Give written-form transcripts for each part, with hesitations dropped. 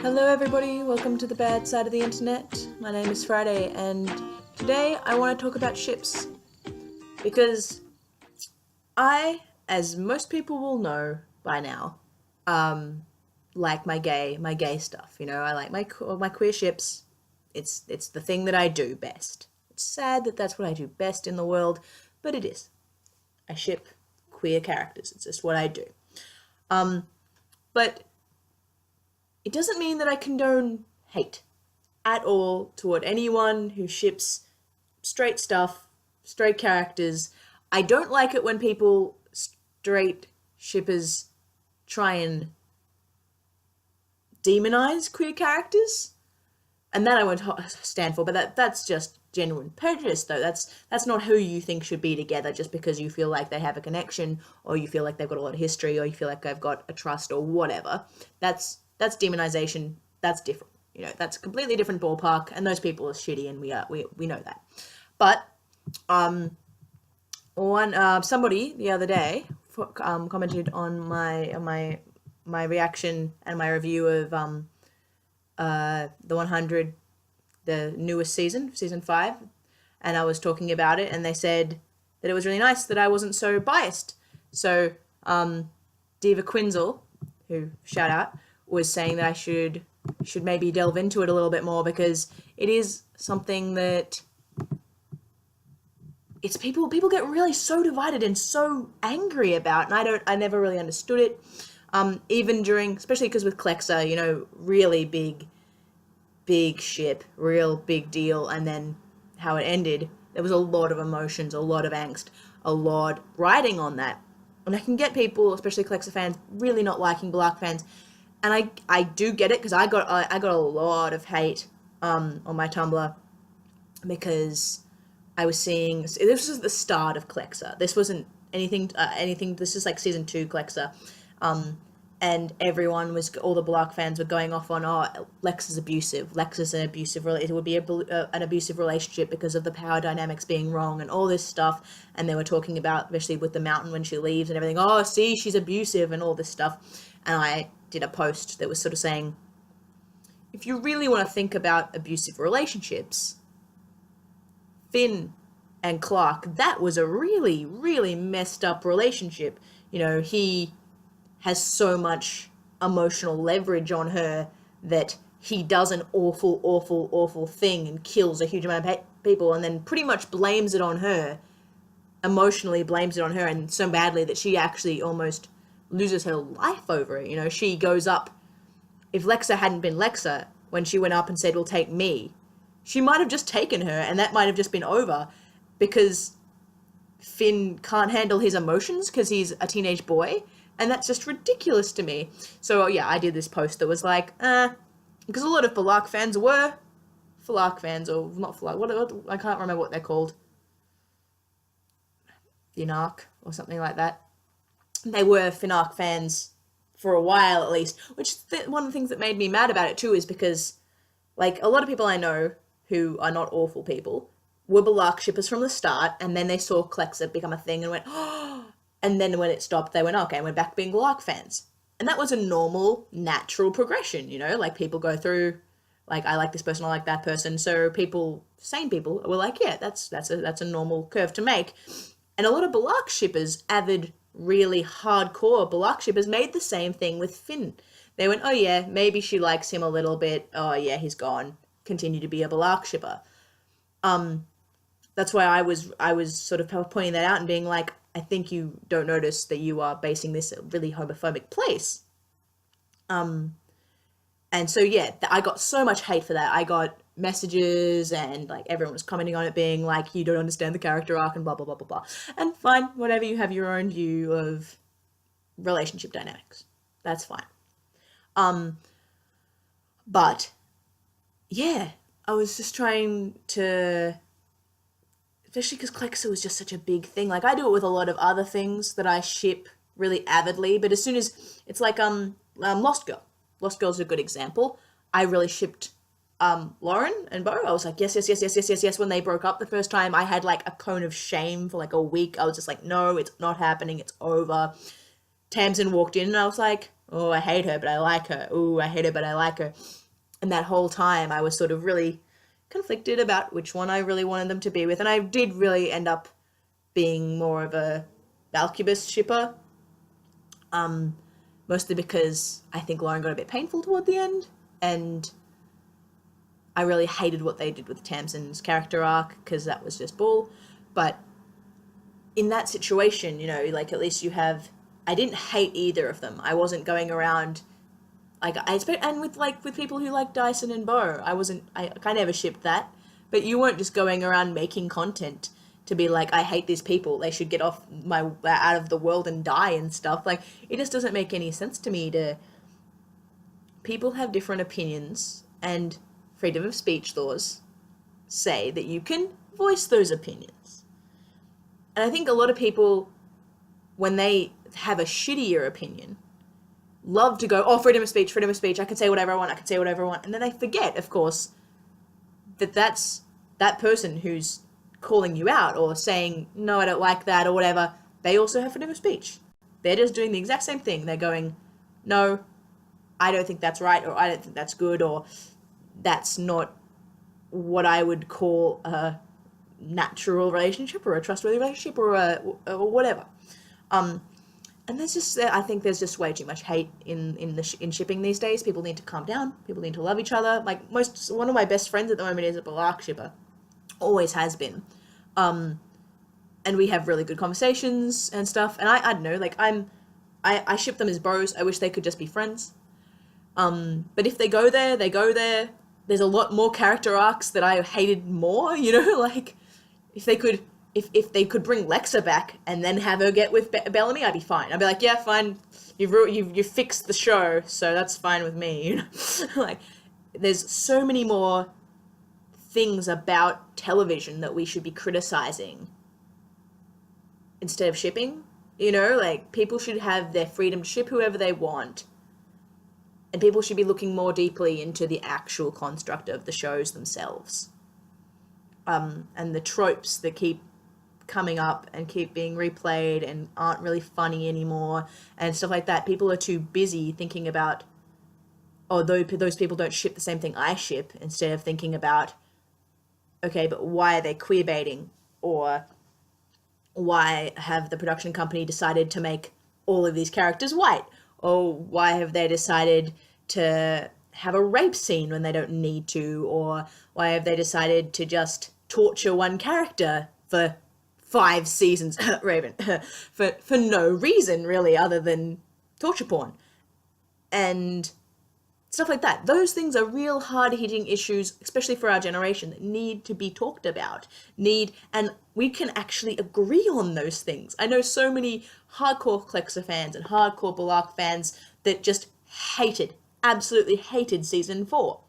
Hello everybody, welcome to the bad side of the internet. My name is Friday and today I want to talk about ships. Because I, as most people will know by now, like my gay stuff, I like my queer ships. It's the thing that I do best. It's sad that that's what I do best in the world, but it is. I ship queer characters. It's just what I do. But it doesn't mean that I condone hate at all toward anyone who ships straight stuff, straight characters. I don't like it when straight shippers, try and demonize queer characters, and that I won't stand for. But that's just genuine prejudice, though. That's not who you think should be together just because you feel like they have a connection, or you feel like they've got a lot of history, or you feel like they've got a trust, or whatever. That's demonization. That's different. That's a completely different ballpark, and those people are shitty, and we know that. But somebody the other day commented on my reaction and my review of the 100, the newest season 5, and I was talking about it, and they said that it was really nice that I wasn't so biased. So Diva Quinzel, who shout out, was saying that I should maybe delve into it a little bit more, because it is something that it's people get really so divided and so angry about, and I never really understood it. Even during, especially because with Clexa, really big ship, real big deal, and then how it ended, there was a lot of emotions, a lot of angst, a lot riding on that. And I can get people, especially Clexa fans, really not liking Bellarke fans. And I do get it, because I got a lot of hate on my Tumblr, because I was seeing, this was the start of Clexa. This wasn't anything. This is like season 2 Clexa, and all the Bellarke fans were going off on, Lex is abusive. Lex is an abusive. It would be an abusive relationship because of the power dynamics being wrong and all this stuff. And they were talking about, especially with the mountain when she leaves and everything. Oh, see, she's abusive and all this stuff. And I did a post that was sort of saying, if you really want to think about abusive relationships, Finn and Clark, that was a really, really messed up relationship. He has so much emotional leverage on her that he does an awful, awful, awful thing and kills a huge amount of people, and then pretty much blames it on her, emotionally blames it on her, and so badly that she actually almost loses her life over it. She goes up. If Lexa hadn't been Lexa, when she went up and said, "Well, take me," she might have just taken her, and that might have just been over, because Finn can't handle his emotions because he's a teenage boy, and that's just ridiculous to me. So yeah, I did this post that was like, because a lot of Bellarke fans were Bellarke fans, or not Bellarke, what I can't remember what they're called, Finark or something like that. They were Finark fans for a while at least, which one of the things that made me mad about it too is because, like, a lot of people I know who are not awful people were Bellarke shippers from the start, and then they saw Clexa become a thing and went, oh, and then when it stopped, they went, okay, and we're back to being Bellarke fans. And that was a normal, natural progression, like people go through, like, I like this person, I like that person, so sane people were like, yeah, that's a normal curve to make. And a lot of Bellarke shippers, avid, really hardcore Bellarke shippers, made the same thing with Finn. They went, oh yeah, maybe she likes him a little bit, oh yeah, he's gone, continue to be a Bellarke shipper. That's why I was sort of pointing that out and being like, I think you don't notice that you are basing this at a really homophobic place. And so yeah, I got so much hate for that. I got messages, and like everyone was commenting on it being like, you don't understand the character arc and blah blah blah blah blah. And fine, whatever, you have your own view of relationship dynamics, that's fine. But yeah, I was just trying to, especially because Clexa was just such a big thing. Like, I do it with a lot of other things that I ship really avidly, but as soon as it's like Lost Girl. Lost Girl's a good example. I really shipped Lauren and Bo. I was like, yes, yes, yes, yes, yes, yes, yes. When they broke up the first time, I had like a cone of shame for like a week. I was just like, no, it's not happening. It's over. Tamsin walked in and I was like, Oh, I hate her, but I like her. Oh, I hate her, but I like her. And that whole time I was sort of really conflicted about which one I really wanted them to be with. And I did really end up being more of a Balcubus shipper. Mostly because I think Lauren got a bit painful toward the end, and I really hated what they did with Tamsin's character arc, because that was just bull. But in that situation, you know, like, at least you have... I didn't hate either of them. I wasn't going around... Like, and with people who like Dyson and Bo, I never shipped that. But you weren't just going around making content to be like, I hate these people, they should get out of the world and die and stuff. Like, it just doesn't make any sense to me to... People have different opinions, and freedom of speech laws say that you can voice those opinions. And I think a lot of people, when they have a shittier opinion, love to go, oh, freedom of speech, I can say whatever I want, and then they forget, of course, that that's that person who's calling you out or saying, no, I don't like that, or whatever, they also have freedom of speech. They're just doing the exact same thing. They're going, no, I don't think that's right, or I don't think that's good, or that's not what I would call a natural relationship, or a trustworthy relationship, or whatever. And I think there's just way too much hate in shipping these days. People need to calm down. People need to love each other. Like, one of my best friends at the moment is a Bellarke shipper. Always has been. And we have really good conversations and stuff. And I don't know, like, I ship them as bros. I wish they could just be friends. But if they go there, they go there. There's a lot more character arcs that I hated more, you know, like, if they could bring Clexa back and then have her get with Bellamy, I'd be fine. I'd be like, yeah, fine, you fixed the show, so that's fine with me, you know. Like, there's so many more things about television that we should be criticizing instead of shipping, you know. Like, people should have their freedom to ship whoever they want, and people should be looking more deeply into the actual construct of the shows themselves, and the tropes that keep coming up and keep being replayed and aren't really funny anymore and stuff like that. People are too busy thinking about, oh, those people don't ship the same thing I ship, instead of thinking about, okay, but why are they queer baiting? Or why have the production company decided to make all of these characters white? Or why have they decided to have a rape scene when they don't need to? Or why have they decided to just torture one character for 5 seasons, Raven, for no reason, really, other than torture porn? And stuff like that. Those things are real hard-hitting issues, especially for our generation, that need to be talked about. And we can actually agree on those things. I know so many hardcore Clexa fans and hardcore Bellarke fans that just absolutely hated season 4.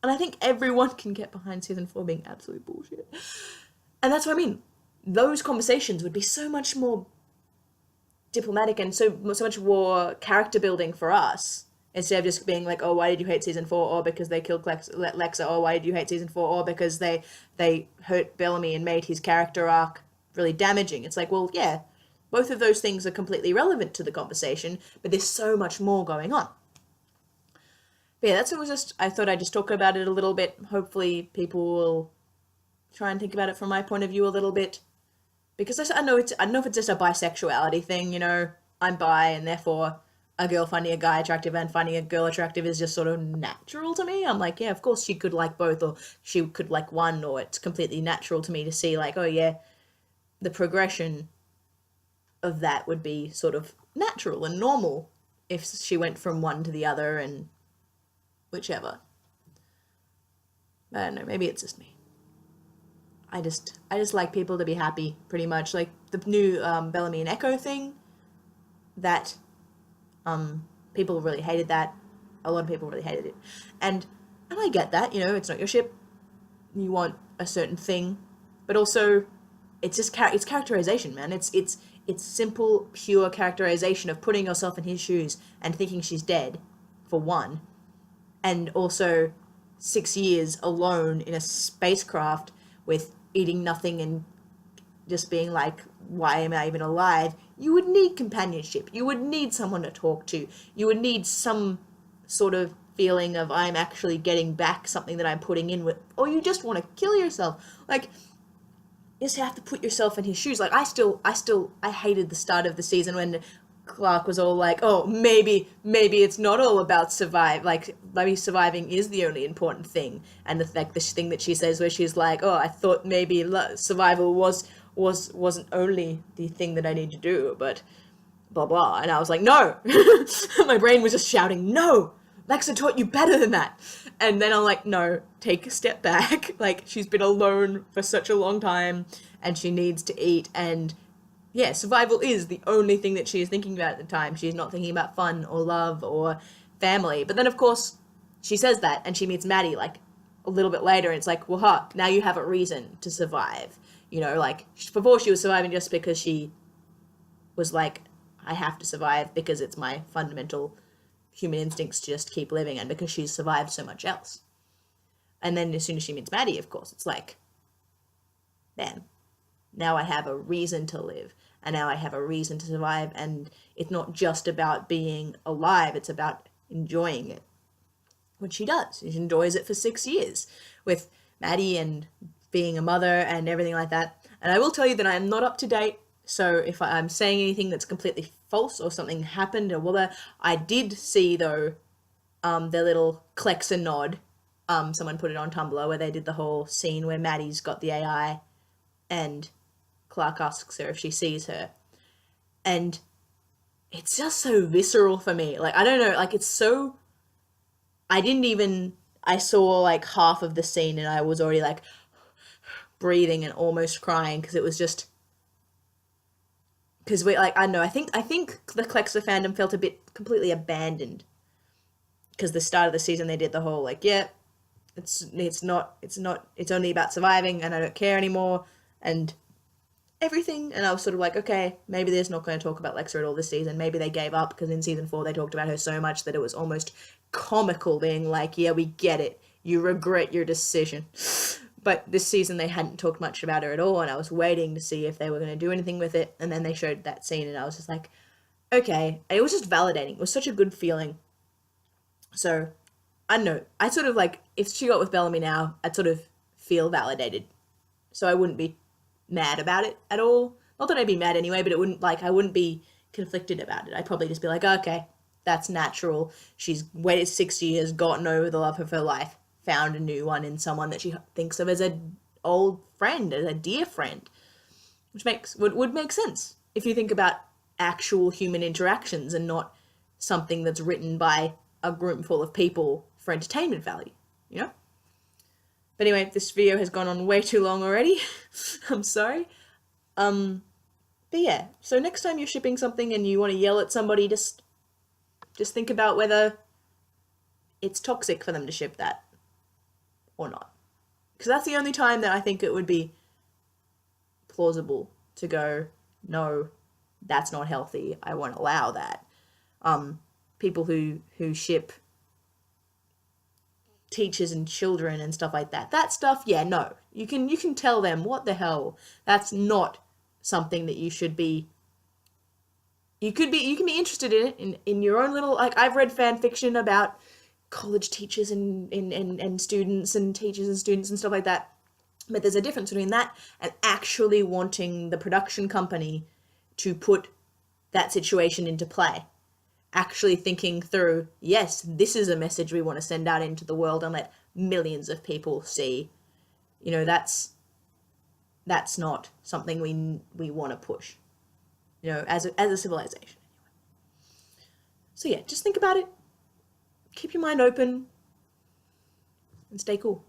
And I think everyone can get behind season 4 being absolute bullshit. And that's what I mean. Those conversations would be so much more diplomatic and so much more character building for us, instead of just being like, oh, why did you hate season 4? Or because they killed Clexa. Or why did you hate season 4? Or because they hurt Bellamy and made his character arc really damaging. It's like, well, yeah, both of those things are completely relevant to the conversation, but there's so much more going on. But yeah, I thought I'd just talk about it a little bit. Hopefully people will try and think about it from my point of view a little bit. Because I don't know if it's just a bisexuality thing, you know. I'm bi, and therefore a girl finding a guy attractive and finding a girl attractive is just sort of natural to me. I'm like, yeah, of course she could like both, or she could like one, or it's completely natural to me to see, like, oh yeah, the progression of that would be sort of natural and normal if she went from one to the other and whichever. I don't know, maybe it's just me. I just like people to be happy, pretty much. Like the new Bellamy and Echo thing, that people really hated that. A lot of people really hated it. And I get that, you know, it's not your ship. You want a certain thing. But also, it's just it's characterization, man. It's simple, pure characterization of putting yourself in his shoes and thinking she's dead, for one. And also 6 years alone in a spacecraft with eating nothing and just being like why am I even alive, you would need companionship. You would need someone to talk to. You would need some sort of feeling of I'm actually getting back something that I'm putting in with, or you just want to kill yourself. Like, you just have to put yourself in his shoes. Like, I hated the start of the season when Clark was all like, oh, maybe it's not all about survive. Like, maybe surviving is the only important thing. And this thing that she says where she's like, oh, I thought maybe survival wasn't only the thing that I need to do, but blah blah. And I was like, no. My brain was just shouting, no, Lexa taught you better than that. And then I'm like, no, take a step back. Like, she's been alone for such a long time and she needs to eat, and yeah, survival is the only thing that she is thinking about at the time. She's not thinking about fun or love or family. But then, of course, she says that and she meets Maddie, like, a little bit later, and it's like, well, huck, now you have a reason to survive. You know, like, before she was surviving just because she was like, I have to survive because it's my fundamental human instincts to just keep living, and because she's survived so much else. And then as soon as she meets Maddie, of course, it's like, man, now I have a reason to live, and now I have a reason to survive, and it's not just about being alive, it's about enjoying it. Which she does. She enjoys it for 6 years with Maddie and being a mother and everything like that. And I will tell you that I am not up to date, so if I'm saying anything that's completely false or something happened or whatever, I did see, though, their little Clexa nod. Someone put it on Tumblr where they did the whole scene where Maddie's got the AI and Clark asks her if she sees her. And it's just so visceral for me. Like, I don't know, like, it's so... I saw like half of the scene and I was already like breathing and almost crying because it was just... Because we, like, I don't know, I think the Clexa fandom felt a bit completely abandoned. Because the start of the season they did the whole, like, yeah, it's only about surviving and I don't care anymore and everything. And I was sort of like, okay, maybe they're not going to talk about Lexa at all this season. Maybe they gave up because in season 4 they talked about her so much that it was almost comical, being like, yeah, we get it. You regret your decision. But this season they hadn't talked much about her at all, and I was waiting to see if they were going to do anything with it. And then they showed that scene and I was just like, okay. And it was just validating. It was such a good feeling. So, I don't know. I sort of like, if she got with Bellamy now, I'd sort of feel validated. So I wouldn't be mad about it at all. Not that I'd be mad anyway, but it wouldn't, like, I wouldn't be conflicted about it. I'd probably just be like, okay, that's natural. She's waited 6 years, gotten over the love of her life, found a new one in someone that she thinks of as an old friend, as a dear friend, which would make sense if you think about actual human interactions and not something that's written by a room full of people for entertainment value, you know? But anyway, this video has gone on way too long already. I'm sorry. But yeah, so next time you're shipping something and you want to yell at somebody, just think about whether it's toxic for them to ship that or not. Because that's the only time that I think it would be plausible to go, no, that's not healthy, I won't allow that. People who ship teachers and children and stuff like that. That stuff, yeah, no. You can tell them, what the hell? That's not something that you should be... You can be interested in it in your own little... Like, I've read fan fiction about college teachers and students and teachers and students and stuff like that. But there's a difference between that and actually wanting the production company to put that situation into play. Actually thinking through, yes, this is a message we want to send out into the world and let millions of people see. You know, that's not something we want to push, you know, as a civilization. Anyway. So yeah, just think about it, keep your mind open, and stay cool.